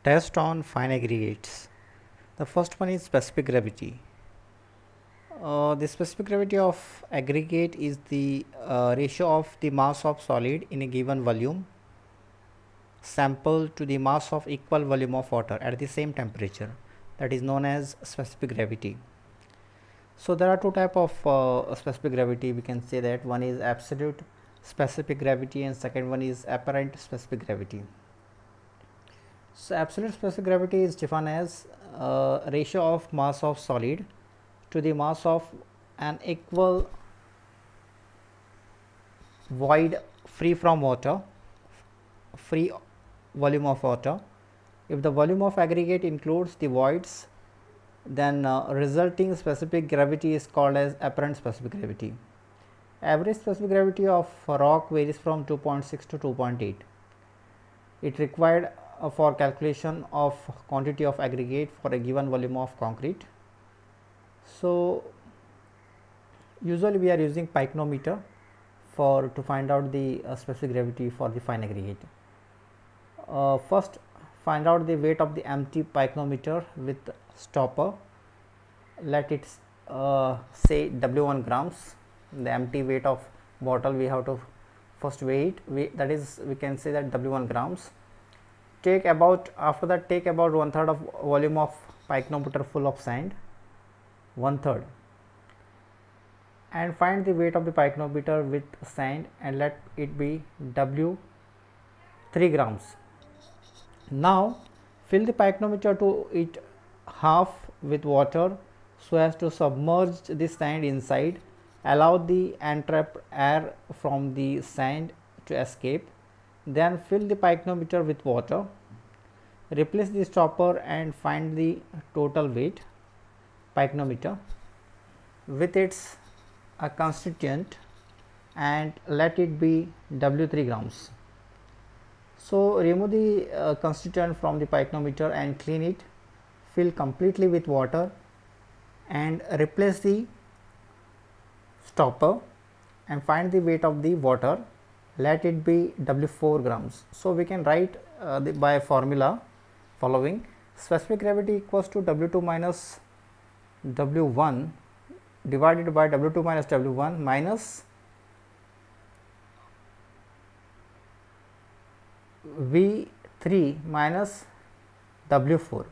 Test on fine aggregates. The first one is specific gravity. The specific gravity of aggregate is the ratio of the mass of solid in a given volume sample to the mass of equal volume of water at the same temperature. That is known as specific gravity. So there are two types of specific gravity. We can say that one is absolute specific gravity and second one is apparent specific gravity. So absolute specific gravity is defined as ratio of mass of solid to the mass of an equal void free from water, free volume of water. If the volume of aggregate includes the voids, then resulting specific gravity is called as apparent specific gravity. Average specific gravity of rock varies from 2.6 to 2.8. It required for calculation of quantity of aggregate for a given volume of concrete. So usually we are using pycnometer to find out the specific gravity for the fine aggregate. First find out the weight of the empty pycnometer with stopper. Let it say W1 grams. The empty weight of bottle we have to first weigh it. That is, we can say that W1 grams. Take about, after that take about 1/3 of volume of pycnometer full of sand, 1/3, and find the weight of the pycnometer with sand and let it be W 3 grams. Now fill the pycnometer to it half with water so as to submerge the sand inside. Allow the entrapped air from the sand to escape. Then fill the pycnometer with water. Replace the stopper and find the total weight pycnometer with its constituent and let it be W3 grams. So remove the constituent from the pycnometer and clean it. Fill completely with water and replace the stopper and find the weight of the water. Let it be W4 grams. So we can write by formula following: specific gravity equals to W2 minus W1 divided by W2 minus W1 minus V3 minus W4.